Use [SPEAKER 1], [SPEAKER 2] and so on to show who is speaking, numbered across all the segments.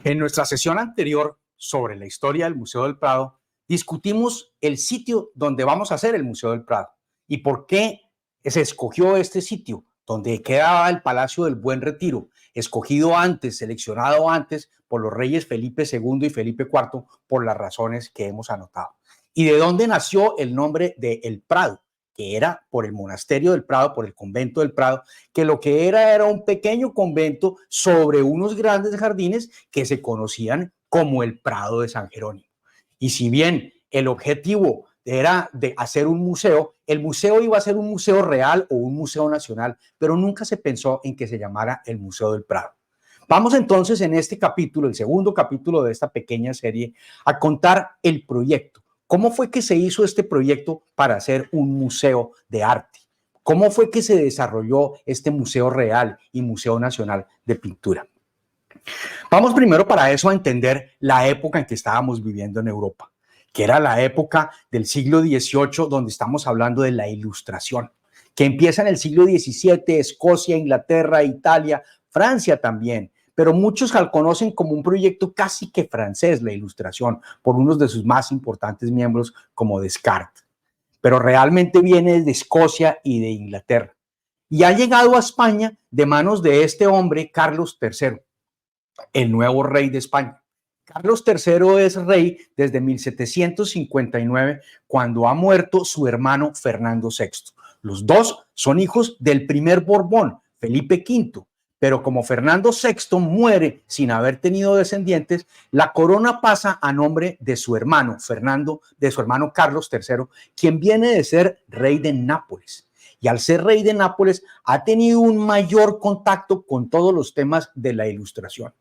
[SPEAKER 1] En nuestra sesión anterior sobre la historia del Museo del Prado, discutimos el sitio donde vamos a hacer el Museo del Prado y por qué se escogió este sitio, donde quedaba el Palacio del Buen Retiro, escogido antes, seleccionado antes por los reyes Felipe II y Felipe IV por las razones que hemos anotado. Y de dónde nació el nombre de El Prado, que era por el monasterio del Prado, por el convento del Prado, que lo que era un pequeño convento sobre unos grandes jardines que se conocían como el Prado de San Jerónimo. Y si bien el objetivo era de hacer un museo, el museo iba a ser un museo real o un museo nacional, pero nunca se pensó en que se llamara el Museo del Prado. Vamos entonces en este capítulo, el segundo capítulo de esta pequeña serie, a contar el proyecto. ¿Cómo fue que se hizo este proyecto para hacer un museo de arte? ¿Cómo fue que se desarrolló este Museo Real y Museo Nacional de Pintura? Vamos primero para eso a entender la época en que estábamos viviendo en Europa, que era la época del siglo XVIII, donde estamos hablando de la Ilustración, que empieza en el siglo XVII, Escocia, Inglaterra, Italia, Francia también, pero muchos la conocen como un proyecto casi que francés, la Ilustración, por uno de sus más importantes miembros como Descartes, pero realmente viene de Escocia y de Inglaterra, y ha llegado a España de manos de este hombre, Carlos III, el nuevo rey de España. Carlos III es rey desde 1759, cuando ha muerto su hermano Fernando VI. Los dos son hijos del primer Borbón, Felipe V, pero como Fernando VI muere sin haber tenido descendientes, la corona pasa a nombre de su hermano Carlos III, quien viene de ser rey de Nápoles. Y al ser rey de Nápoles ha tenido un mayor contacto con todos los temas de la Ilustración.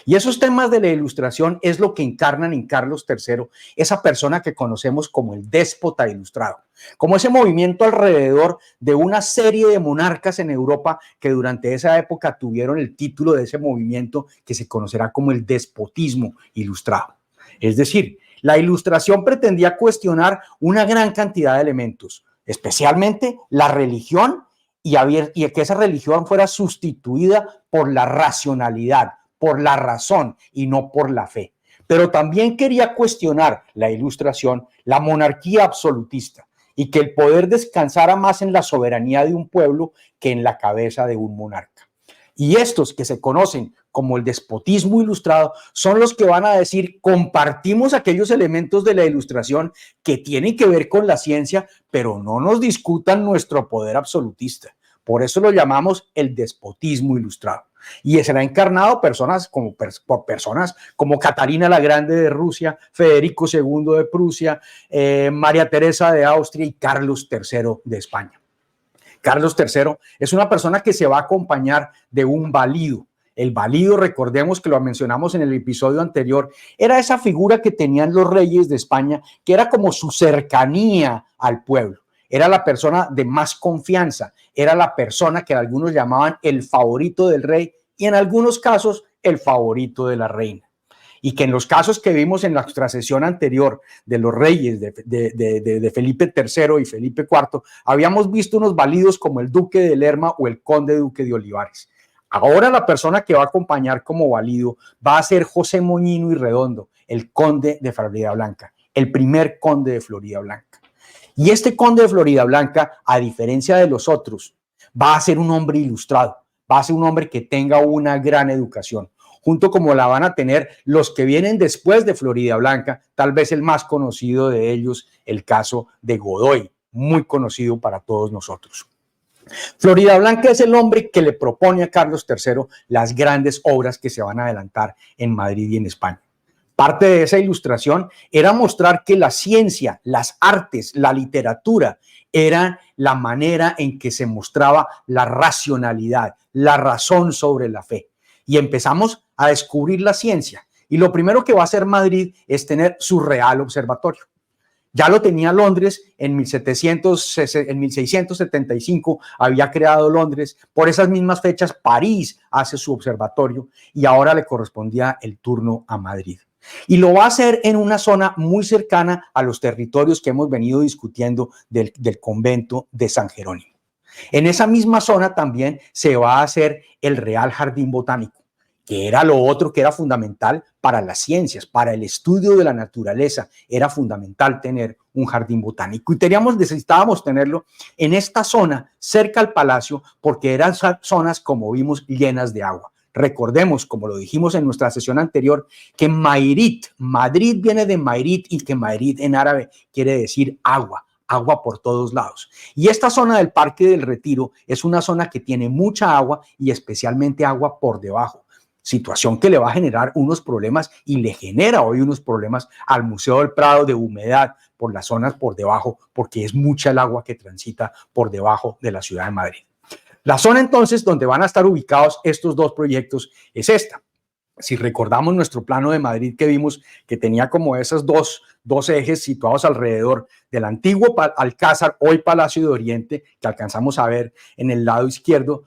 [SPEAKER 1] Y esos temas de la Ilustración es lo que encarnan en Carlos III, esa persona que conocemos como el déspota ilustrado, como ese movimiento alrededor de una serie de monarcas en Europa que durante esa época tuvieron el título de ese movimiento que se conocerá como el despotismo ilustrado. Es decir, la Ilustración pretendía cuestionar una gran cantidad de elementos, especialmente la religión y que esa religión fuera sustituida por la racionalidad, por la razón y no por la fe. Pero también quería cuestionar la Ilustración, la monarquía absolutista y que el poder descansara más en la soberanía de un pueblo que en la cabeza de un monarca. Y estos que se conocen como el despotismo ilustrado son los que van a decir: compartimos aquellos elementos de la Ilustración que tienen que ver con la ciencia, pero no nos discutan nuestro poder absolutista. Por eso lo llamamos el despotismo ilustrado. Y será encarnado por personas como Catarina la Grande de Rusia, Federico II de Prusia, María Teresa de Austria y Carlos III de España. Carlos III es una persona que se va a acompañar de un valido. El valido, recordemos que lo mencionamos en el episodio anterior, era esa figura que tenían los reyes de España, que era como su cercanía al pueblo. Era la persona de más confianza, era la persona que algunos llamaban el favorito del rey y en algunos casos el favorito de la reina. Y que en los casos que vimos en nuestra sesión anterior de los reyes de Felipe III y Felipe IV, habíamos visto unos validos como el duque de Lerma o el conde duque de Olivares. Ahora la persona que va a acompañar como valido va a ser José Moñino y Redondo, el conde de Floridablanca, el primer conde de Floridablanca. Y este conde de Floridablanca, a diferencia de los otros, va a ser un hombre ilustrado, va a ser un hombre que tenga una gran educación, junto como la van a tener los que vienen después de Floridablanca, tal vez el más conocido de ellos, el caso de Godoy, muy conocido para todos nosotros. Floridablanca es el hombre que le propone a Carlos III las grandes obras que se van a adelantar en Madrid y en España. Parte de esa Ilustración era mostrar que la ciencia, las artes, la literatura eran la manera en que se mostraba la racionalidad, la razón sobre la fe. Y empezamos a descubrir la ciencia. Y lo primero que va a hacer Madrid es tener su Real Observatorio. Ya lo tenía Londres en 1675, había creado Londres. Por esas mismas fechas, París hace su observatorio y ahora le correspondía el turno a Madrid. Y lo va a hacer en una zona muy cercana a los territorios que hemos venido discutiendo del convento de San Jerónimo. En esa misma zona también se va a hacer el Real Jardín Botánico. que era lo otro que era fundamental para las ciencias, para el estudio de la naturaleza. Era fundamental tener un jardín botánico y necesitábamos tenerlo en esta zona cerca al palacio, porque eran zonas, como vimos, llenas de agua. Recordemos, como lo dijimos en nuestra sesión anterior, que Mairit, Madrid viene de Mairit, y que Mairit en árabe quiere decir agua, agua por todos lados. Y esta zona del Parque del Retiro es una zona que tiene mucha agua, y especialmente agua por debajo, situación que le va a generar unos problemas, y le genera hoy unos problemas al Museo del Prado, de humedad por las zonas por debajo, porque es mucha el agua que transita por debajo de la ciudad de Madrid. La zona entonces donde van a estar ubicados estos dos proyectos es esta. Si recordamos nuestro plano de Madrid que vimos, que tenía como esos dos ejes situados alrededor del antiguo Alcázar, hoy Palacio de Oriente, que alcanzamos a ver en el lado izquierdo,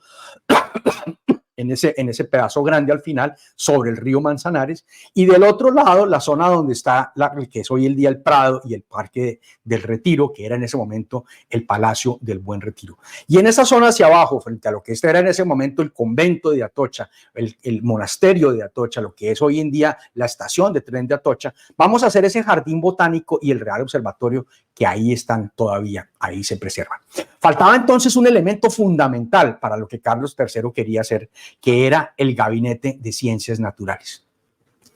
[SPEAKER 1] en ese pedazo grande al final, sobre el río Manzanares, y del otro lado la zona donde está que es hoy el día el Prado y el Parque del Retiro, que era en ese momento el Palacio del Buen Retiro. Y en esa zona hacia abajo, frente a lo que era en ese momento el convento de Atocha, el monasterio de Atocha, lo que es hoy en día la estación de tren de Atocha, vamos a hacer ese jardín botánico y el Real Observatorio, que ahí están todavía, ahí se preservan. Faltaba entonces un elemento fundamental para lo que Carlos III quería hacer, que era el Gabinete de Ciencias Naturales,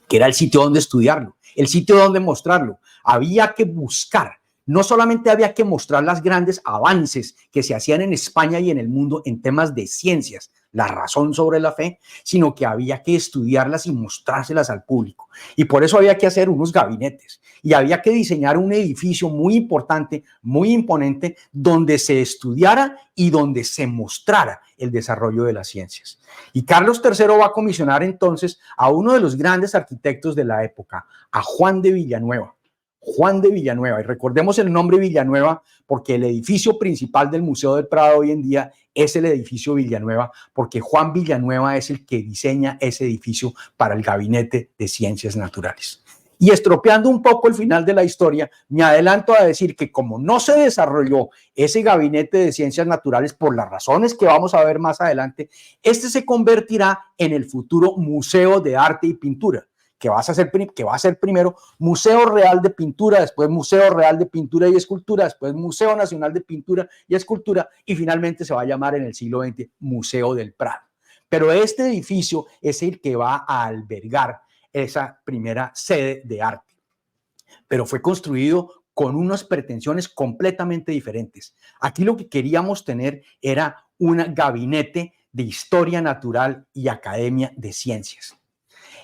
[SPEAKER 1] que era el sitio donde estudiarlo, el sitio donde mostrarlo. Había que buscar, no solamente había que mostrar los grandes avances que se hacían en España y en el mundo en temas de ciencias, la razón sobre la fe, sino que había que estudiarlas y mostrárselas al público. Y por eso había que hacer unos gabinetes y había que diseñar un edificio muy importante, muy imponente, donde se estudiara y donde se mostrara el desarrollo de las ciencias. Y Carlos III va a comisionar entonces a uno de los grandes arquitectos de la época, a Juan de Villanueva. Juan de Villanueva, y recordemos el nombre Villanueva porque el edificio principal del Museo del Prado hoy en día es el edificio Villanueva, porque Juan Villanueva es el que diseña ese edificio para el Gabinete de Ciencias Naturales. Y estropeando un poco el final de la historia, me adelanto a decir que como no se desarrolló ese Gabinete de Ciencias Naturales por las razones que vamos a ver más adelante, este se convertirá en el futuro Museo de Arte y Pintura, que va a ser primero Museo Real de Pintura, después Museo Real de Pintura y Escultura, después Museo Nacional de Pintura y Escultura, y finalmente se va a llamar en el siglo XX Museo del Prado. Pero este edificio es el que va a albergar esa primera sede de arte. Pero fue construido con unas pretensiones completamente diferentes. Aquí lo que queríamos tener era un gabinete de historia natural y academia de ciencias.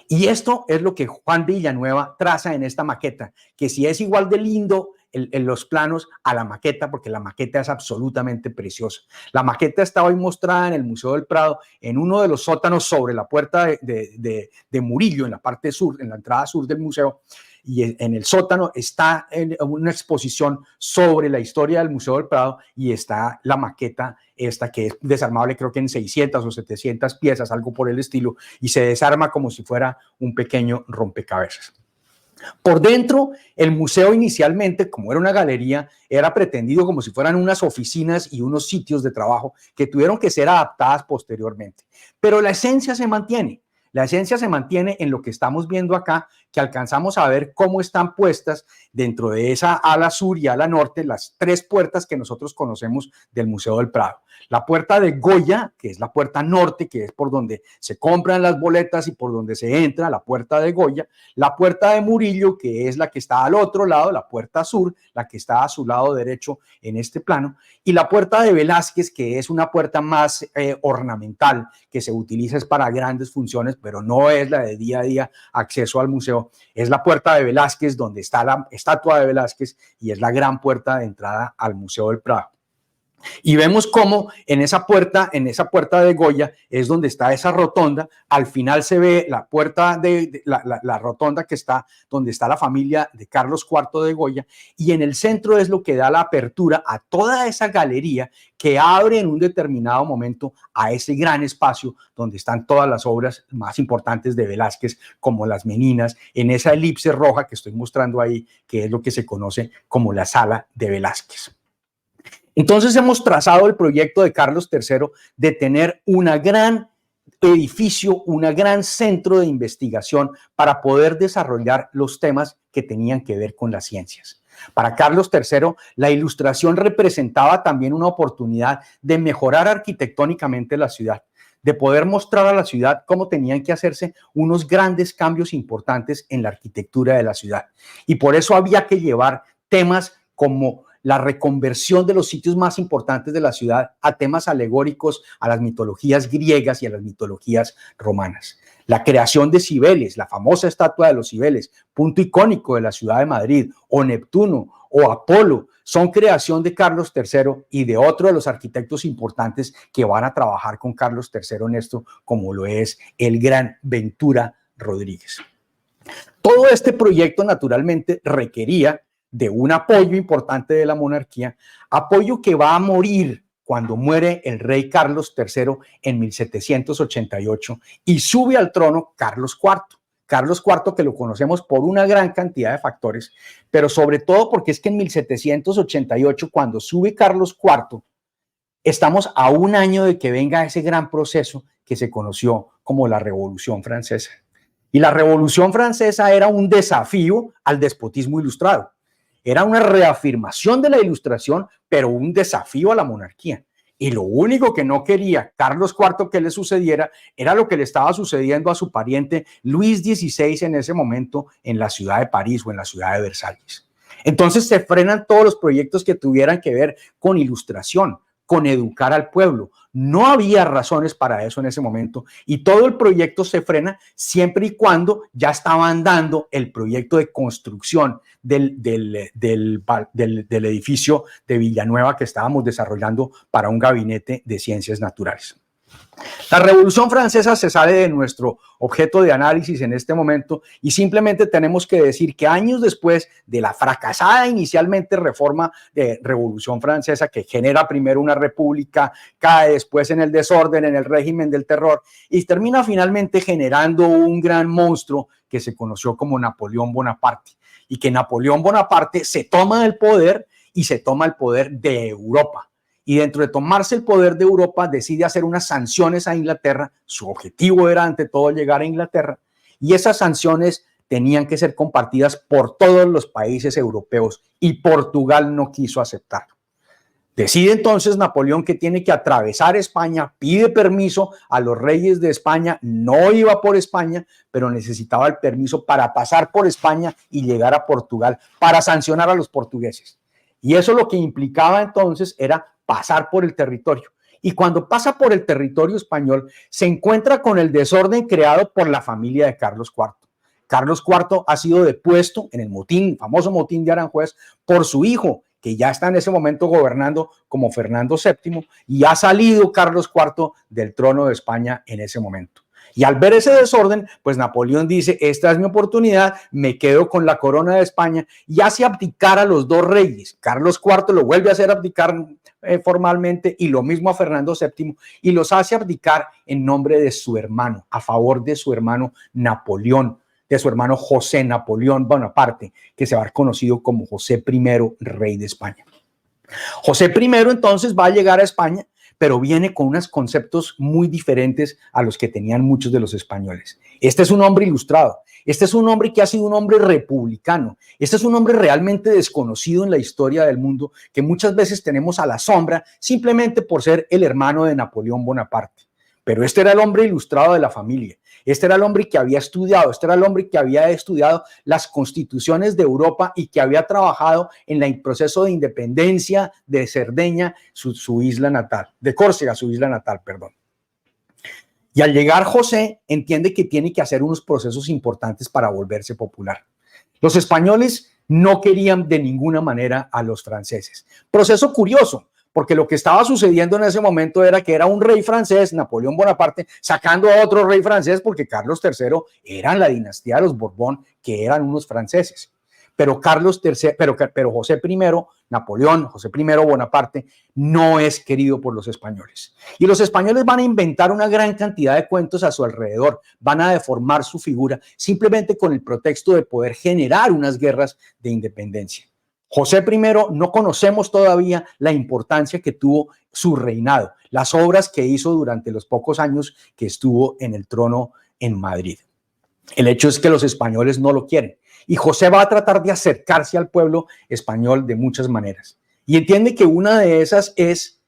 [SPEAKER 1] Y esto es lo que Juan Villanueva traza en esta maqueta, que si es igual de lindo en los planos a la maqueta, porque la maqueta es absolutamente preciosa. La maqueta está hoy mostrada en el Museo del Prado, en uno de los sótanos sobre la puerta de Murillo, en la parte sur, en la entrada sur del museo. Y en el sótano está una exposición sobre la historia del Museo del Prado, y está la maqueta esta, que es desarmable, creo que en 600 o 700 piezas, algo por el estilo, y se desarma como si fuera un pequeño rompecabezas. Por dentro, el museo inicialmente, como era una galería, era pretendido como si fueran unas oficinas y unos sitios de trabajo que tuvieron que ser adaptadas posteriormente. Pero la esencia se mantiene. La esencia se mantiene en lo que estamos viendo acá, que alcanzamos a ver cómo están puestas dentro de esa ala sur y ala norte las tres puertas que nosotros conocemos del Museo del Prado. La puerta de Goya, que es la puerta norte, que es por donde se compran las boletas y por donde se entra, la puerta de Goya. La puerta de Murillo, que es la que está al otro lado, la puerta sur, la que está a su lado derecho en este plano. Y la puerta de Velázquez, que es una puerta más ornamental, que se utiliza es para grandes funciones, pero no es la de día a día acceso al museo. Es la puerta de Velázquez, donde está la estatua de Velázquez, y es la gran puerta de entrada al Museo del Prado. Y vemos cómo en esa puerta de Goya es donde está esa rotonda. Al final se ve la puerta la rotonda que está donde está la familia de Carlos IV de Goya, y en el centro es lo que da la apertura a toda esa galería que abre en un determinado momento a ese gran espacio donde están todas las obras más importantes de Velázquez, como las Meninas, en esa elipse roja que estoy mostrando ahí, que es lo que se conoce como la Sala de Velázquez. Entonces hemos trazado el proyecto de Carlos III de tener una gran edificio, un gran centro de investigación para poder desarrollar los temas que tenían que ver con las ciencias. Para Carlos III, la Ilustración representaba también una oportunidad de mejorar arquitectónicamente la ciudad, de poder mostrar a la ciudad cómo tenían que hacerse unos grandes cambios importantes en la arquitectura de la ciudad. Y por eso había que llevar temas como la reconversión de los sitios más importantes de la ciudad a temas alegóricos a las mitologías griegas y a las mitologías romanas. La creación de Cibeles, la famosa estatua de los Cibeles, punto icónico de la ciudad de Madrid, o Neptuno, o Apolo, son creación de Carlos III y de otro de los arquitectos importantes que van a trabajar con Carlos III en esto, como lo es el gran Ventura Rodríguez. Todo este proyecto naturalmente requería de un apoyo importante de la monarquía, apoyo que va a morir cuando muere el rey Carlos III en 1788 y sube al trono Carlos IV. Carlos IV, que lo conocemos por una gran cantidad de factores, pero sobre todo porque es que en 1788, cuando sube Carlos IV, estamos a un año de que venga ese gran proceso que se conoció como la Revolución Francesa. Y la Revolución Francesa era un desafío al despotismo ilustrado. Era una reafirmación de la Ilustración, pero un desafío a la monarquía. Y lo único que no quería Carlos IV que le sucediera era lo que le estaba sucediendo a su pariente Luis XVI en ese momento en la ciudad de París o en la ciudad de Versalles. Entonces se frenan todos los proyectos que tuvieran que ver con ilustración, con educar al pueblo. No había razones para eso en ese momento y todo el proyecto se frena siempre y cuando ya estaban dando el proyecto de construcción del edificio de Villanueva que estábamos desarrollando para un gabinete de ciencias naturales. La Revolución Francesa se sale de nuestro objeto de análisis en este momento y simplemente tenemos que decir que años después de la fracasada inicialmente reforma de Revolución Francesa, que genera primero una república, cae después en el desorden, en el régimen del terror y termina finalmente generando un gran monstruo que se conoció como Napoleón Bonaparte, y que Napoleón Bonaparte se toma el poder y se toma el poder de Europa. Y dentro de tomarse el poder de Europa decide hacer unas sanciones a Inglaterra. Su objetivo era ante todo llegar a Inglaterra y esas sanciones tenían que ser compartidas por todos los países europeos y Portugal no quiso aceptarlo. Decide entonces Napoleón que tiene que atravesar España, pide permiso a los reyes de España, no iba por España, pero necesitaba el permiso para pasar por España y llegar a Portugal para sancionar a los portugueses. Y eso lo que implicaba entonces era pasar por el territorio. Y cuando pasa por el territorio español, se encuentra con el desorden creado por la familia de Carlos IV. Carlos IV ha sido depuesto en el motín, famoso motín de Aranjuez, por su hijo, que ya está en ese momento gobernando como Fernando VII, y ha salido Carlos IV del trono de España en ese momento. Y al ver ese desorden, pues Napoleón dice, esta es mi oportunidad, me quedo con la corona de España y hace abdicar a los dos reyes. Carlos IV lo vuelve a hacer abdicar formalmente y lo mismo a Fernando VII y los hace abdicar en nombre de su hermano, a favor de su hermano Napoleón, de su hermano José Napoleón Bonaparte, que se va a conocido como José I, rey de España. José I entonces va a llegar a España, pero viene con unos conceptos muy diferentes a los que tenían muchos de los españoles. Este es un hombre ilustrado, este es un hombre que ha sido un hombre republicano, este es un hombre realmente desconocido en la historia del mundo, que muchas veces tenemos a la sombra simplemente por ser el hermano de Napoleón Bonaparte. Pero este era el hombre ilustrado de la familia, este era el hombre que había estudiado, este era el hombre que había estudiado las constituciones de Europa y que había trabajado en el proceso de independencia de Cerdeña, su isla natal, de Córcega, su isla natal, perdón. Y al llegar José, entiende que tiene que hacer unos procesos importantes para volverse popular. Los españoles no querían de ninguna manera a los franceses. Proceso curioso, porque lo que estaba sucediendo en ese momento era que era un rey francés, Napoleón Bonaparte, sacando a otro rey francés, porque Carlos III era la dinastía de los Borbón, que eran unos franceses. Pero José I, Napoleón, José I Bonaparte, no es querido por los españoles. Y los españoles van a inventar una gran cantidad de cuentos a su alrededor, van a deformar su figura simplemente con el pretexto de poder generar unas guerras de independencia. José I no conocemos todavía la importancia que tuvo su reinado, las obras que hizo durante los pocos años que estuvo en el trono en Madrid. El hecho es que los españoles no lo quieren y José va a tratar de acercarse al pueblo español de muchas maneras. Y entiende que una de esas es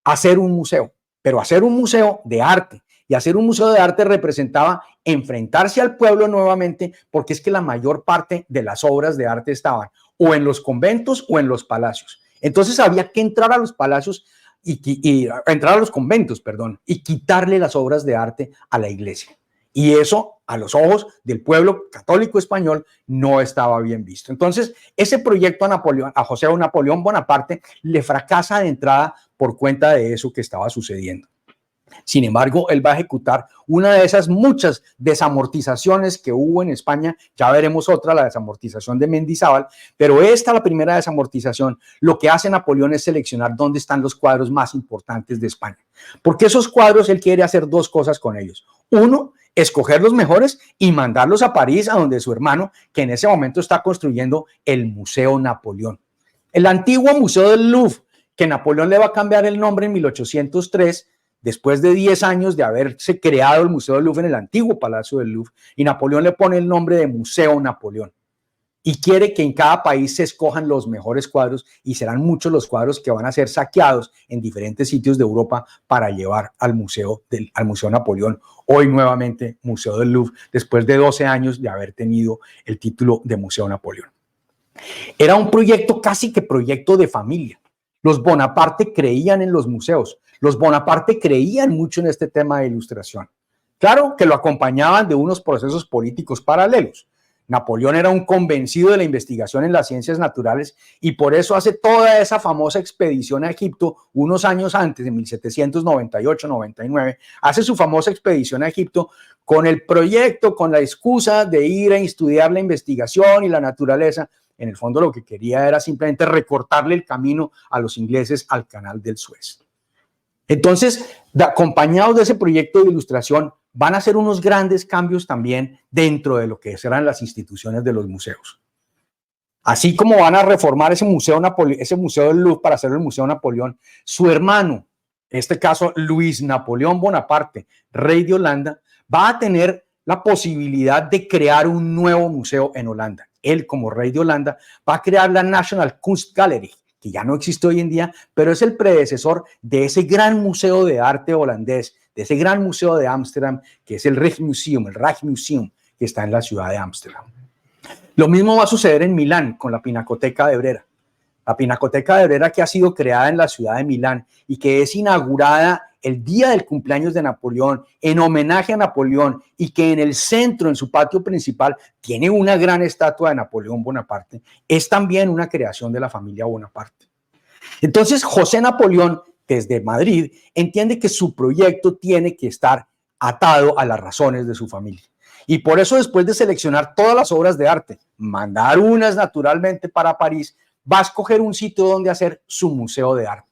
[SPEAKER 1] hacer un museo, pero hacer un museo de arte. Y hacer un museo de arte representaba enfrentarse al pueblo nuevamente, porque es que la mayor parte de las obras de arte estaban o en los conventos o en los palacios. Entonces había que entrar a los palacios y entrar a los conventos, perdón, y quitarle las obras de arte a la iglesia. Y eso, a los ojos del pueblo católico español, no estaba bien visto. Entonces, ese proyecto a José Napoleón Bonaparte le fracasa de entrada por cuenta de eso que estaba sucediendo. Sin embargo, él va a ejecutar una de esas muchas desamortizaciones que hubo en España. Ya veremos otra, la desamortización de Mendizábal, pero esta, la primera desamortización, lo que hace Napoleón es seleccionar dónde están los cuadros más importantes de España. Porque esos cuadros él quiere hacer dos cosas con ellos. Uno, escoger los mejores y mandarlos a París, a donde su hermano, que en ese momento está construyendo el Museo Napoleón. El antiguo Museo del Louvre, que Napoleón le va a cambiar el nombre en 1803, después de 10 años de haberse creado el Museo del Louvre en el antiguo Palacio del Louvre, y Napoleón le pone el nombre de Museo Napoleón. Y quiere que en cada país se escojan los mejores cuadros, y serán muchos los cuadros que van a ser saqueados en diferentes sitios de Europa para llevar al Museo Napoleón, hoy nuevamente Museo del Louvre, después de 12 años de haber tenido el título de Museo Napoleón. Era un proyecto casi que proyecto de familia. Los Bonaparte creían en los museos. Los Bonaparte creían mucho en este tema de ilustración. Claro que lo acompañaban de unos procesos políticos paralelos. Napoleón era un convencido de la investigación en las ciencias naturales y por eso hace toda esa famosa expedición a Egipto unos años antes, en 1798-99, hace su famosa expedición a Egipto con el proyecto, con la excusa de ir a estudiar la investigación y la naturaleza. En el fondo lo que quería era simplemente recortarle el camino a los ingleses al canal del Suez. Entonces, acompañados de ese proyecto de ilustración, van a hacer unos grandes cambios también dentro de lo que serán las instituciones de los museos. Así como van a reformar ese museo del Louvre para hacer el Museo Napoleón, su hermano, en este caso Luis Napoleón Bonaparte, rey de Holanda, va a tener la posibilidad de crear un nuevo museo en Holanda. Él, como rey de Holanda, va a crear la National Kunstgallery, que ya no existe hoy en día, pero es el predecesor de ese gran museo de arte holandés, de ese gran museo de Ámsterdam, que es el Rijksmuseum, que está en la ciudad de Ámsterdam. Lo mismo va a suceder en Milán con la Pinacoteca de Brera. La Pinacoteca de Brera, que ha sido creada en la ciudad de Milán y que es inaugurada el día del cumpleaños de Napoleón, en homenaje a Napoleón, y que en el centro, en su patio principal, tiene una gran estatua de Napoleón Bonaparte, es también una creación de la familia Bonaparte. Entonces, José Napoleón, desde Madrid, entiende que su proyecto tiene que estar atado a las razones de su familia. Y por eso, después de seleccionar todas las obras de arte, mandar unas naturalmente para París, va a escoger un sitio donde hacer su museo de arte.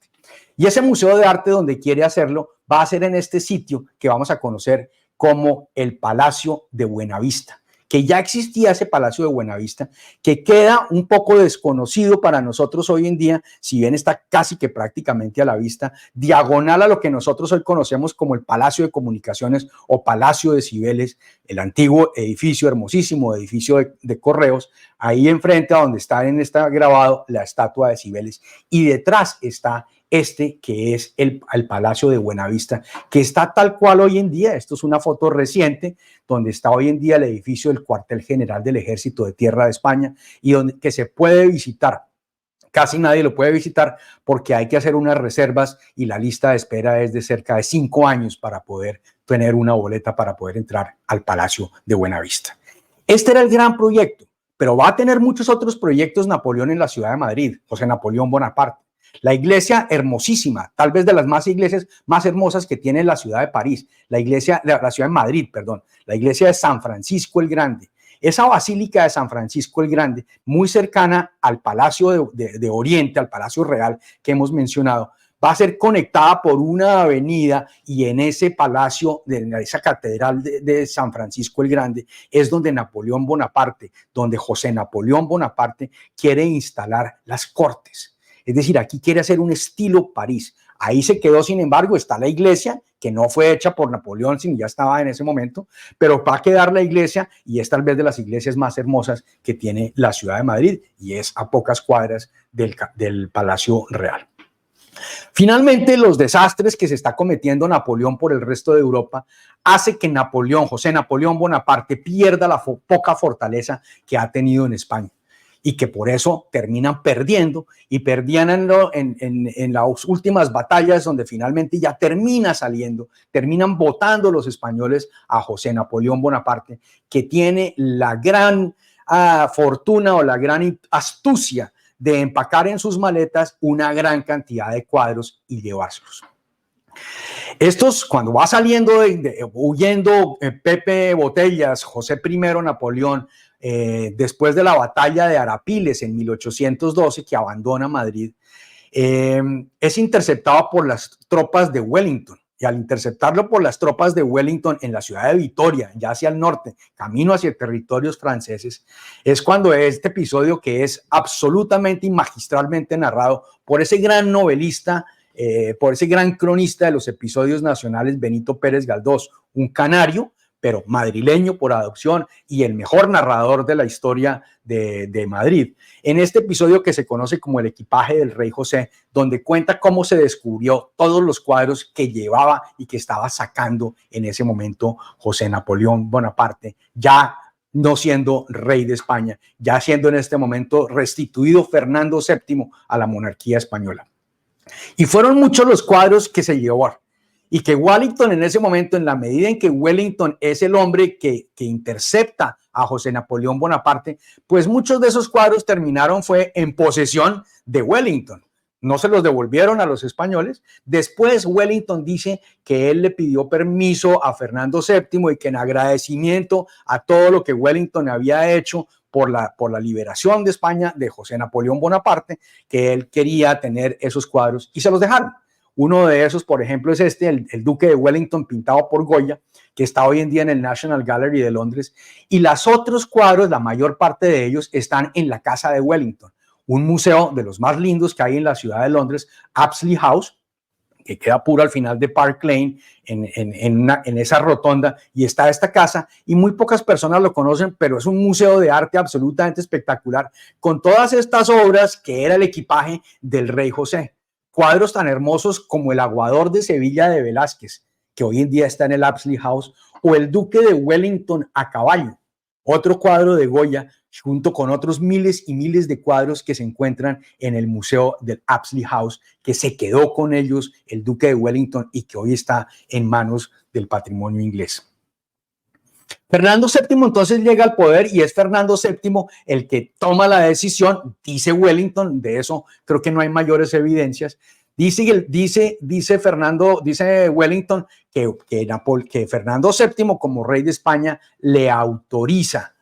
[SPEAKER 1] Y ese museo de arte donde quiere hacerlo va a ser en este sitio que vamos a conocer como el Palacio de Buenavista, que ya existía ese Palacio de Buenavista, que queda un poco desconocido para nosotros hoy en día, si bien está casi que prácticamente a la vista, diagonal a lo que nosotros hoy conocemos como el Palacio de Comunicaciones o Palacio de Cibeles, el antiguo edificio, hermosísimo edificio de correos, ahí enfrente a donde está grabado la estatua de Cibeles, y detrás está que es el Palacio de Buenavista, que está tal cual hoy en día. Esto es una foto reciente donde está hoy en día el edificio del cuartel general del Ejército de Tierra de España y que se puede visitar. Casi nadie lo puede visitar porque hay que hacer unas reservas y la lista de espera es de cerca de 5 años para poder tener una boleta para poder entrar al Palacio de Buenavista. Este era el gran proyecto, pero va a tener muchos otros proyectos Napoleón en la ciudad de Madrid, José Napoleón Bonaparte. La iglesia hermosísima, tal vez de las iglesias más hermosas que tiene la ciudad de París, la ciudad de Madrid, perdón, la iglesia de San Francisco el Grande. Esa basílica de San Francisco el Grande, muy cercana al Palacio de Oriente, al Palacio Real que hemos mencionado, va a ser conectada por una avenida, y en ese palacio, en esa catedral de San Francisco el Grande, es donde Napoleón Bonaparte, donde José Napoleón Bonaparte quiere instalar las cortes. Es decir, aquí quiere hacer un estilo París. Ahí se quedó, sin embargo, está la iglesia, que no fue hecha por Napoleón, sino ya estaba en ese momento, pero va a quedar la iglesia, y es tal vez de las iglesias más hermosas que tiene la ciudad de Madrid, y es a pocas cuadras del Palacio Real. Finalmente, los desastres que se está cometiendo Napoleón por el resto de Europa hace que José Napoleón Bonaparte, pierda la poca fortaleza que ha tenido en España, y que por eso terminan perdiendo, y perdían en las últimas batallas, donde finalmente ya terminan votando los españoles a José Napoleón Bonaparte, que tiene la gran fortuna o la gran astucia de empacar en sus maletas una gran cantidad de cuadros y llevárselos. Estos, cuando va saliendo, huyendo Pepe Botellas, José I Napoleón, después de la batalla de Arapiles en 1812, que abandona Madrid, es interceptado por las tropas de Wellington. Y al interceptarlo por las tropas de Wellington en la ciudad de Vitoria, ya hacia el norte, camino hacia territorios franceses, es cuando este episodio, que es absolutamente y magistralmente narrado por ese gran novelista, por ese gran cronista de los episodios nacionales, Benito Pérez Galdós, un canario, pero madrileño por adopción, y el mejor narrador de la historia de Madrid. En este episodio, que se conoce como El equipaje del rey José, donde cuenta cómo se descubrió todos los cuadros que llevaba y que estaba sacando en ese momento José Napoleón Bonaparte, ya no siendo rey de España, ya siendo en este momento restituido Fernando VII a la monarquía española. Y fueron muchos los cuadros que se llevó, y que Wellington, en ese momento, en la medida en que Wellington es el hombre que intercepta a José Napoleón Bonaparte, pues muchos de esos cuadros terminaron fue en posesión de Wellington. No se los devolvieron a los españoles. Después Wellington dice que él le pidió permiso a Fernando VII, y que en agradecimiento a todo lo que Wellington había hecho por la liberación de España de José Napoleón Bonaparte, que él quería tener esos cuadros, y se los dejaron. Uno de esos, por ejemplo, es el Duque de Wellington, pintado por Goya, que está hoy en día en el National Gallery de Londres. Y los otros cuadros, la mayor parte de ellos, están en la Casa de Wellington, un museo de los más lindos que hay en la ciudad de Londres, Apsley House, que queda puro al final de Park Lane, en esa rotonda, y está esta casa, y muy pocas personas lo conocen, pero es un museo de arte absolutamente espectacular, con todas estas obras que era el equipaje del rey José. Cuadros tan hermosos como el Aguador de Sevilla de Velázquez, que hoy en día está en el Apsley House, o el Duque de Wellington a caballo, otro cuadro de Goya, junto con otros miles y miles de cuadros que se encuentran en el museo del Apsley House, que se quedó con ellos el Duque de Wellington y que hoy está en manos del patrimonio inglés. Fernando VII entonces llega al poder, y es Fernando VII el que toma la decisión, dice Wellington, de eso creo que no hay mayores evidencias. Dice Wellington que Fernando VII, como rey de España, le autoriza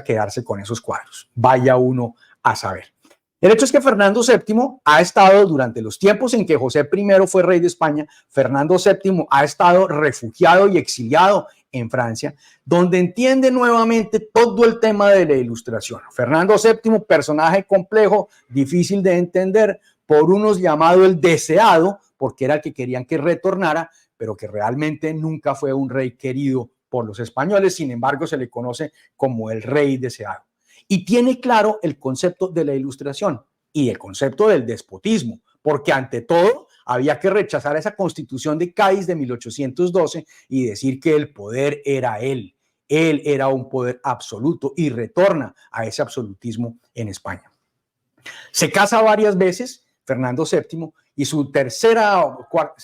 [SPEAKER 1] quedarse con esos cuadros. Vaya uno a saber. El hecho es que Fernando VII ha estado, durante los tiempos en que José I fue rey de España, Fernando VII ha estado refugiado y exiliado en Francia, donde entiende nuevamente todo el tema de la Ilustración. Fernando VII, personaje complejo, difícil de entender, por unos llamado el deseado, porque era el que querían que retornara, pero que realmente nunca fue un rey querido por los españoles. Sin embargo, se le conoce como el rey deseado. Y tiene claro el concepto de la Ilustración y el concepto del despotismo, porque ante todo había que rechazar esa Constitución de Cádiz de 1812 y decir que el poder era él. Él era un poder absoluto, y retorna a ese absolutismo en España. Se casa varias veces Fernando VII, y su tercera o cuarta,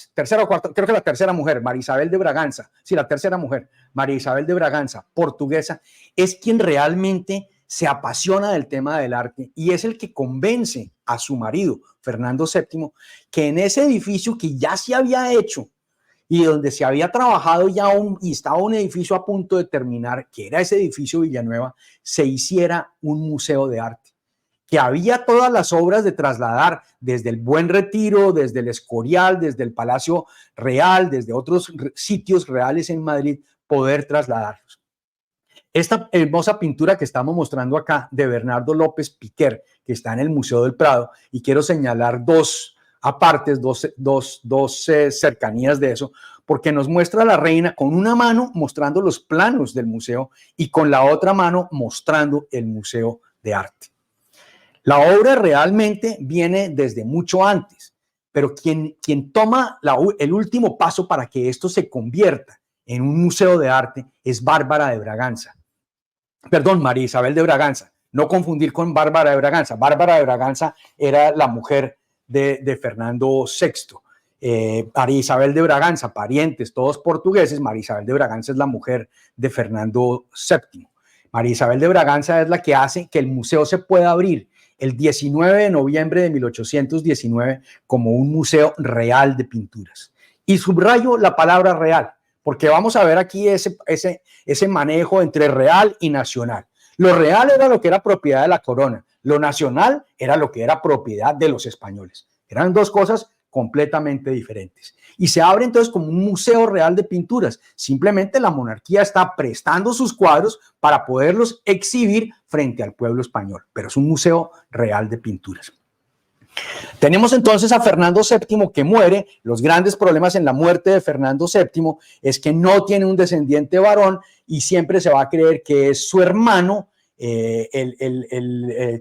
[SPEAKER 1] creo que la tercera mujer, María Isabel de Braganza, la tercera mujer, María Isabel de Braganza, portuguesa, es quien realmente se apasiona del tema del arte, y es el que convence a su marido, Fernando VII, que en ese edificio que ya se había hecho y donde se había trabajado ya y estaba un edificio a punto de terminar, que era ese edificio Villanueva, se hiciera un museo de arte. que había todas las obras de trasladar desde el Buen Retiro, desde el Escorial, desde el Palacio Real, desde otros sitios reales en Madrid, poder trasladarlos. Esta hermosa pintura que estamos mostrando acá de Bernardo López Piquer, que está en el Museo del Prado, y quiero señalar dos apartes, dos cercanías de eso, porque nos muestra a la reina con una mano mostrando los planos del museo y con la otra mano mostrando el Museo de Arte. La obra realmente viene desde mucho antes, pero quien toma el último paso para que esto se convierta en un museo de arte es Bárbara de Braganza. Perdón, María Isabel de Braganza, no confundir con Bárbara de Braganza. Bárbara de Braganza era la mujer de Fernando VI. María Isabel de Braganza, parientes, todos portugueses. María Isabel de Braganza es la mujer de Fernando VII. María Isabel de Braganza es la que hace que el museo se pueda abrir el 19 de noviembre de 1819 como un museo real de pinturas. Y subrayo la palabra real, porque vamos a ver aquí ese manejo entre real y nacional. Lo real era lo que era propiedad de la corona, lo nacional era lo que era propiedad de los españoles. Eran dos cosas completamente diferentes. Y se abre entonces como un museo real de pinturas. Simplemente la monarquía está prestando sus cuadros para poderlos exhibir frente al pueblo español, pero es un museo real de pinturas. Tenemos entonces a Fernando VII que muere. Los grandes problemas en la muerte de Fernando VII es que no tiene un descendiente varón y siempre se va a creer que es su hermano,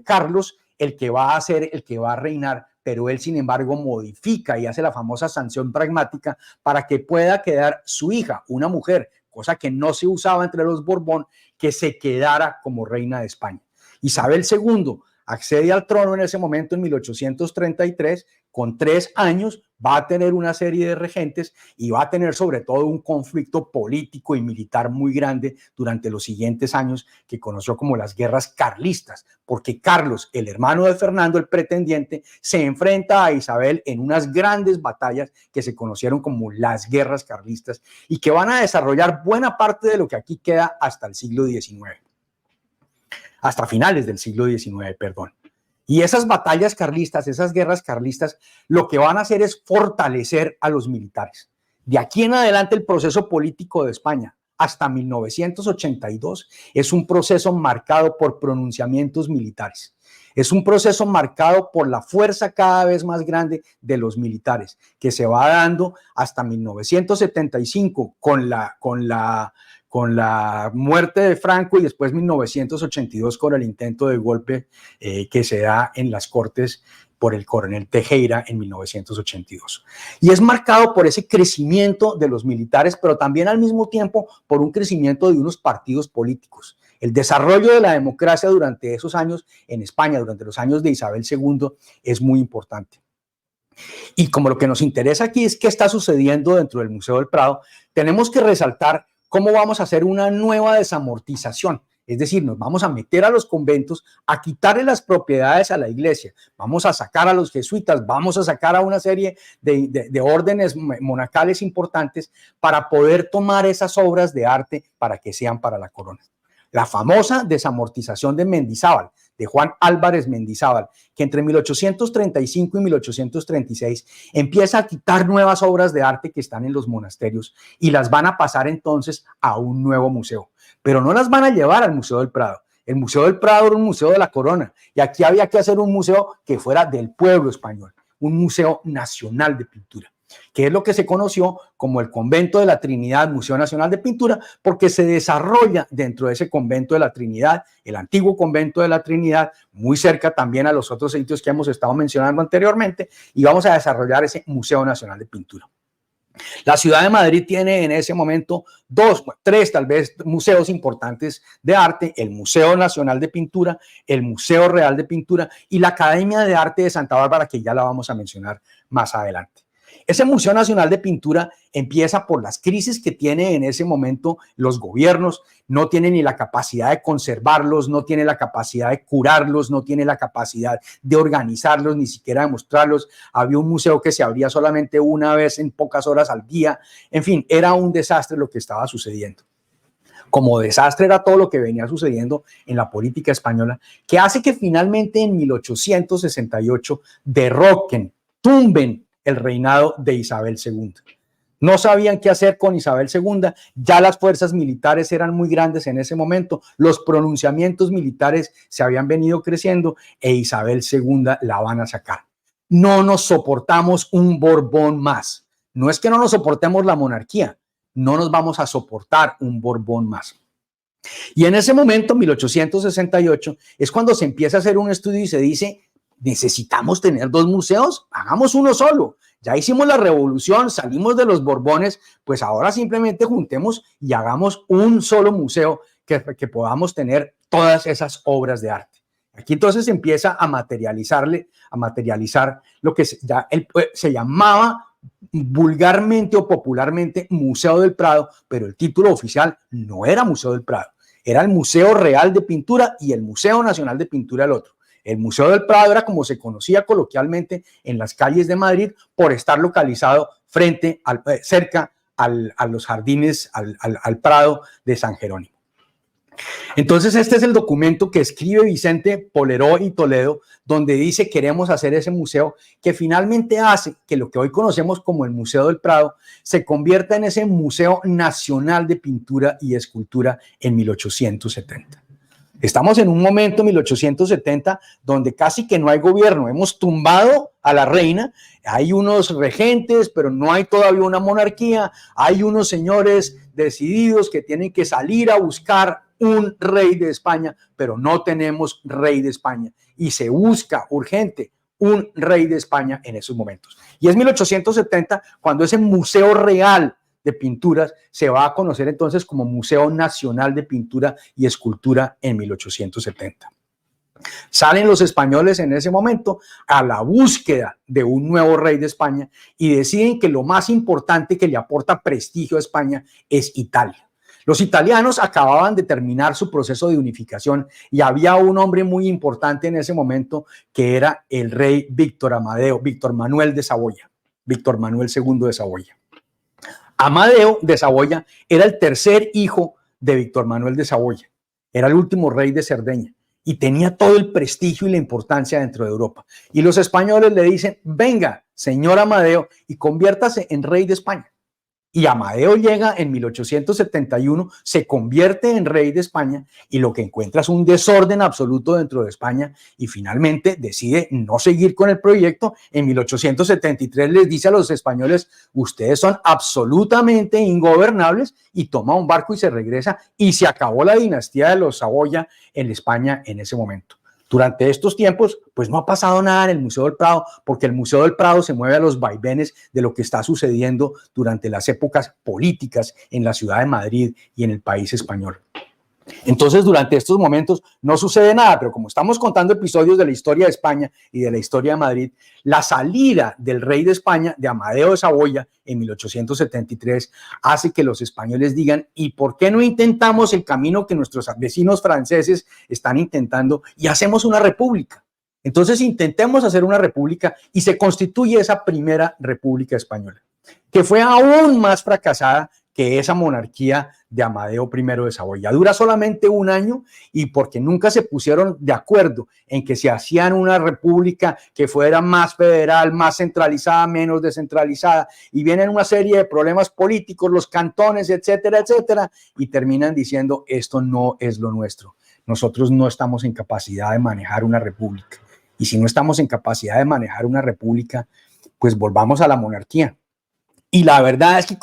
[SPEAKER 1] Carlos, el que va a ser, el que va a reinar, pero él sin embargo modifica y hace la famosa sanción pragmática para que pueda quedar su hija, una mujer, cosa que no se usaba entre los Borbón, que se quedara como reina de España. Isabel II accede al trono en ese momento en 1833, con 3 años, va a tener una serie de regentes y va a tener sobre todo un conflicto político y militar muy grande durante los siguientes años que conoció como las guerras carlistas, porque Carlos, el hermano de Fernando, el pretendiente, se enfrenta a Isabel en unas grandes batallas que se conocieron como las guerras carlistas y que van a desarrollar buena parte de lo que aquí queda hasta el siglo XIX. Hasta finales del siglo XIX, perdón. Y esas batallas carlistas, esas guerras carlistas, lo que van a hacer es fortalecer a los militares. De aquí en adelante el proceso político de España hasta 1982 es un proceso marcado por pronunciamientos militares. Es un proceso marcado por la fuerza cada vez más grande de los militares, que se va dando hasta 1975 con la muerte de Franco y después 1982 con el intento de golpe que se da en las Cortes por el coronel Tejera en 1982. Y es marcado por ese crecimiento de los militares, pero también al mismo tiempo por un crecimiento de unos partidos políticos. El desarrollo de la democracia durante esos años en España, durante los años de Isabel II, es muy importante. Y como lo que nos interesa aquí es qué está sucediendo dentro del Museo del Prado, tenemos que resaltar cómo vamos a hacer una nueva desamortización. Es decir, nos vamos a meter a los conventos, a quitarle las propiedades a la iglesia, vamos a sacar a los jesuitas, vamos a sacar a una serie de órdenes monacales importantes para poder tomar esas obras de arte para que sean para la corona. La famosa desamortización de Mendizábal, de Juan Álvarez Mendizábal, que entre 1835 y 1836 empieza a quitar nuevas obras de arte que están en los monasterios y las van a pasar entonces a un nuevo museo, pero no las van a llevar al Museo del Prado. El Museo del Prado era un museo de la corona y aquí había que hacer un museo que fuera del pueblo español, un museo nacional de pintura, que es lo que se conoció como el Convento de la Trinidad, Museo Nacional de Pintura, porque se desarrolla dentro de ese Convento de la Trinidad, el antiguo Convento de la Trinidad, muy cerca también a los otros sitios que hemos estado mencionando anteriormente, y vamos a desarrollar ese Museo Nacional de Pintura. La ciudad de Madrid tiene en ese momento 2, 3 tal vez museos importantes de arte, el Museo Nacional de Pintura, el Museo Real de Pintura y la Academia de Arte de Santa Bárbara, que ya la vamos a mencionar más adelante. Ese Museo Nacional de Pintura empieza por las crisis que tiene en ese momento los gobiernos, no tienen ni la capacidad de conservarlos, no tiene la capacidad de curarlos, no tiene la capacidad de organizarlos, ni siquiera de mostrarlos. Había un museo que se abría solamente una vez en pocas horas al día. En fin, era un desastre lo que estaba sucediendo. como desastre era todo lo que venía sucediendo en la política española, que hace que finalmente en 1868 derroquen, tumben el reinado de Isabel II. No sabían qué hacer con Isabel II, ya las fuerzas militares eran muy grandes en ese momento, los pronunciamientos militares se habían venido creciendo e Isabel II la van a sacar. No nos soportamos un Borbón más. No es que no nos soportemos la monarquía, no nos vamos a soportar un Borbón más. Y en ese momento, 1868, es cuando se empieza a hacer un estudio y se dice, necesitamos tener dos museos, hagamos uno solo. Ya hicimos la revolución, salimos de los Borbones, pues ahora simplemente juntemos y hagamos un solo museo que podamos tener todas esas obras de arte. Aquí entonces se empieza a materializar lo que se llamaba vulgarmente o popularmente Museo del Prado, pero el título oficial no era Museo del Prado, era el Museo Real de Pintura y el Museo Nacional de Pintura el otro. El Museo del Prado era como se conocía coloquialmente en las calles de Madrid por estar localizado cerca a los jardines, al Prado de San Jerónimo. Entonces este es el documento que escribe Vicente Poleró y Toledo, donde dice queremos hacer ese museo que finalmente hace que lo que hoy conocemos como el Museo del Prado se convierta en ese Museo Nacional de Pintura y Escultura en 1870. Estamos en un momento, 1870, donde casi que no hay gobierno. Hemos tumbado a la reina, hay unos regentes, pero no hay todavía una monarquía. Hay unos señores decididos que tienen que salir a buscar un rey de España, pero no tenemos rey de España. Y se busca urgente un rey de España en esos momentos. Y es 1870 cuando ese Museo Real de Pinturas se va a conocer entonces como Museo Nacional de Pintura y Escultura en 1870. Salen los españoles en ese momento a la búsqueda de un nuevo rey de España y deciden que lo más importante que le aporta prestigio a España es Italia. Los italianos acababan de terminar su proceso de unificación y había un hombre muy importante en ese momento que era el rey Víctor Manuel de Saboya, Víctor Manuel II de Saboya. Amadeo de Saboya era el tercer hijo de Víctor Manuel de Saboya, era el último rey de Cerdeña y tenía todo el prestigio y la importancia dentro de Europa. Y los españoles le dicen, venga, señor Amadeo, y conviértase en rey de España. Y Amadeo llega en 1871, se convierte en rey de España y lo que encuentra es un desorden absoluto dentro de España y finalmente decide no seguir con el proyecto. En 1873 les dice a los españoles, ustedes son absolutamente ingobernables y toma un barco y se regresa y se acabó la dinastía de los Saboya en España en ese momento. Durante estos tiempos, pues no ha pasado nada en el Museo del Prado, porque el Museo del Prado se mueve a los vaivenes de lo que está sucediendo durante las épocas políticas en la ciudad de Madrid y en el país español. Entonces, durante estos momentos no sucede nada, pero como estamos contando episodios de la historia de España y de la historia de Madrid, la salida del rey de España, de Amadeo de Saboya, en 1873, hace que los españoles digan, ¿y por qué no intentamos el camino que nuestros vecinos franceses están intentando y hacemos una república? Entonces, intentemos hacer una república y se constituye esa primera república española, que fue aún más fracasada que esa monarquía de Amadeo I de Saboya. Dura solamente un año y porque nunca se pusieron de acuerdo en que se hacían una república que fuera más federal, más centralizada, menos descentralizada, y vienen una serie de problemas políticos, los cantones, etcétera, etcétera, y terminan diciendo esto no es lo nuestro. Nosotros no estamos en capacidad de manejar una república. Y si no estamos en capacidad de manejar una república, pues volvamos a la monarquía. Y la verdad es que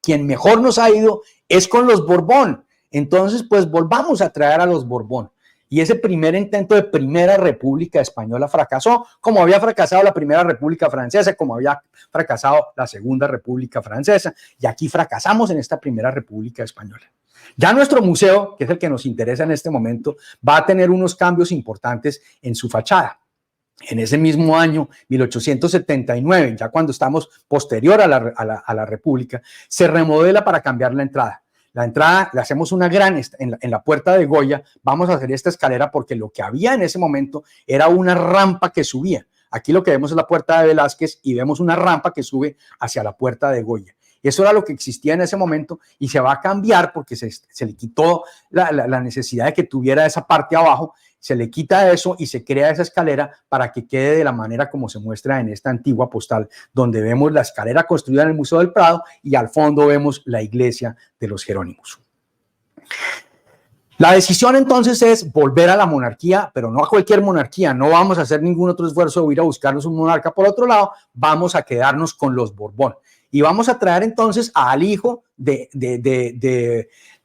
[SPEAKER 1] quien mejor nos ha ido es con los Borbón. Entonces, pues volvamos a traer a los Borbón. Y ese primer intento de primera república española fracasó, como había fracasado la primera república francesa, como había fracasado la segunda república francesa. Y aquí fracasamos en esta primera república española. Ya nuestro museo, que es el que nos interesa en este momento, va a tener unos cambios importantes en su fachada. En ese mismo año, 1879, ya cuando estamos posterior a la República, se remodela para cambiar la entrada. La entrada, le hacemos una gran, en la puerta de Goya, vamos a hacer esta escalera porque lo que había en ese momento era una rampa que subía. Aquí lo que vemos es la puerta de Velázquez y vemos una rampa que sube hacia la puerta de Goya. Eso era lo que existía en ese momento y se va a cambiar porque se le quitó la necesidad de que tuviera esa parte abajo, se le quita eso y se crea esa escalera para que quede de la manera como se muestra en esta antigua postal, donde vemos la escalera construida en el Museo del Prado y al fondo vemos la iglesia de los Jerónimos. La decisión entonces es volver a la monarquía, pero no a cualquier monarquía. No vamos a hacer ningún otro esfuerzo de ir a buscarnos un monarca por otro lado, vamos a quedarnos con los Borbón. Y vamos a traer entonces al hijo de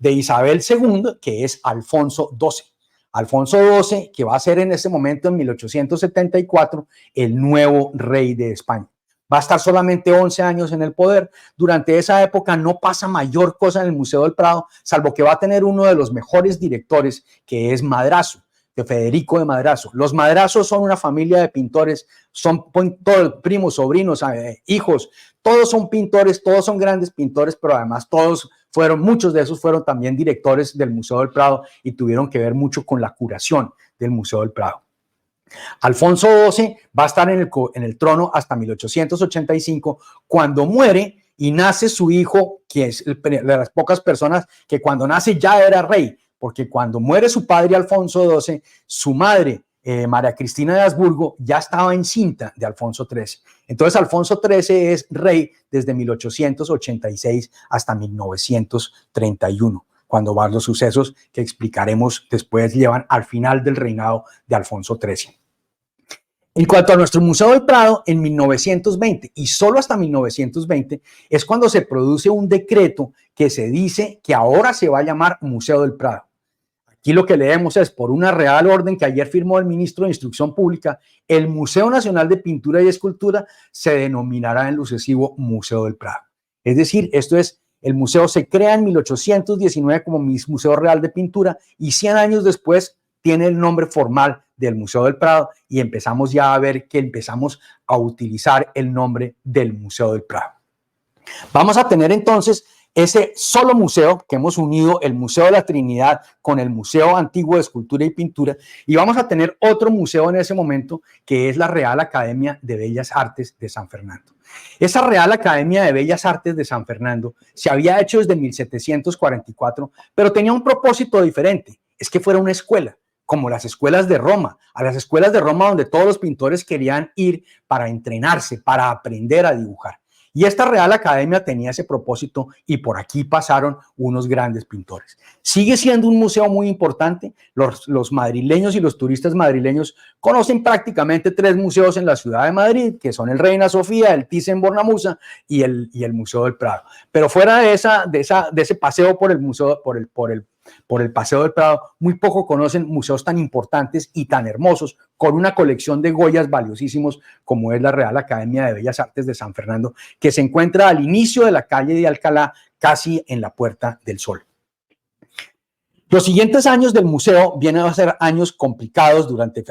[SPEAKER 1] Isabel II, que es Alfonso XII. Alfonso XII, que va a ser en ese momento, en 1874, el nuevo rey de España. Va a estar solamente 11 años en el poder. Durante esa época no pasa mayor cosa en el Museo del Prado, salvo que va a tener uno de los mejores directores, que es Madrazo, de Federico de Madrazo. Los Madrazos son una familia de pintores, son todos primos, sobrinos, hijos, todos son pintores, todos son grandes pintores, pero además muchos de esos fueron también directores del Museo del Prado y tuvieron que ver mucho con la curación del Museo del Prado. Alfonso XII va a estar en el trono hasta 1885, cuando muere y nace su hijo, que es de las pocas personas que cuando nace ya era rey, porque cuando muere su padre Alfonso XII, su madre María Cristina de Habsburgo ya estaba encinta de Alfonso XIII. Entonces Alfonso XIII es rey desde 1886 hasta 1931. Cuando van los sucesos que explicaremos después llevan al final del reinado de Alfonso XIII. En cuanto a nuestro Museo del Prado, en 1920 y solo hasta 1920 es cuando se produce un decreto que se dice que ahora se va a llamar Museo del Prado. Aquí lo que leemos es, por una real orden que ayer firmó el ministro de Instrucción Pública, el Museo Nacional de Pintura y Escultura se denominará en lo sucesivo Museo del Prado. Es decir, el museo se crea en 1819 como Museo Real de Pintura y 100 años después tiene el nombre formal del Museo del Prado y empezamos ya a ver que empezamos a utilizar el nombre del Museo del Prado. Vamos a tener entonces ese solo museo que hemos unido, el Museo de la Trinidad con el Museo Antiguo de Escultura y Pintura, y vamos a tener otro museo en ese momento que es la Real Academia de Bellas Artes de San Fernando. Esa Real Academia de Bellas Artes de San Fernando se había hecho desde 1744, pero tenía un propósito diferente, es que fuera una escuela, como las escuelas de Roma, a las escuelas de Roma donde todos los pintores querían ir para entrenarse, para aprender a dibujar. Y esta Real Academia tenía ese propósito y por aquí pasaron unos grandes pintores. Sigue siendo un museo muy importante. Los madrileños y los turistas madrileños conocen prácticamente 3 museos en la ciudad de Madrid, que son el Reina Sofía, el Thyssen-Bornemisza y el Museo del Prado. Pero fuera de ese paseo por el museo, por el Paseo del Prado, muy poco conocen museos tan importantes y tan hermosos, con una colección de Goyas valiosísimos como es la Real Academia de Bellas Artes de San Fernando, que se encuentra al inicio de la calle de Alcalá, casi en la Puerta del Sol. Los siguientes años del museo vienen a ser años complicados durante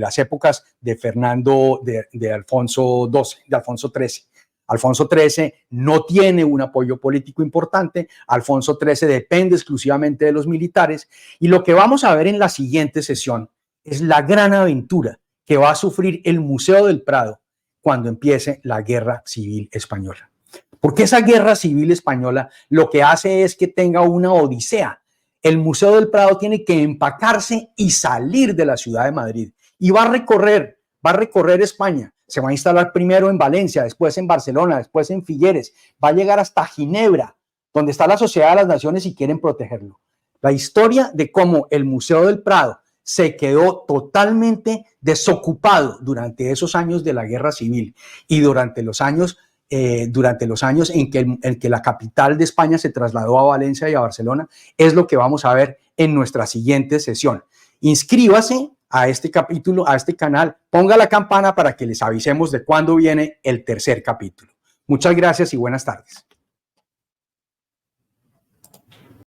[SPEAKER 1] las épocas de Alfonso XIII. Alfonso XIII no tiene un apoyo político importante, Alfonso XIII depende exclusivamente de los militares y lo que vamos a ver en la siguiente sesión es la gran aventura que va a sufrir el Museo del Prado cuando empiece la Guerra Civil Española. Porque esa Guerra Civil Española lo que hace es que tenga una odisea. El Museo del Prado tiene que empacarse y salir de la ciudad de Madrid y va a recorrer España. Se va a instalar primero en Valencia, después en Barcelona, después en Figueres, va a llegar hasta Ginebra, donde está la Sociedad de las Naciones y quieren protegerlo. La historia de cómo el Museo del Prado se quedó totalmente desocupado durante esos años de la Guerra Civil y durante los años en que la capital de España se trasladó a Valencia y a Barcelona, es lo que vamos a ver en nuestra siguiente sesión. Inscríbase a este capítulo, a este canal, ponga la campana para que les avisemos de cuándo viene el tercer capítulo. Muchas gracias y buenas tardes.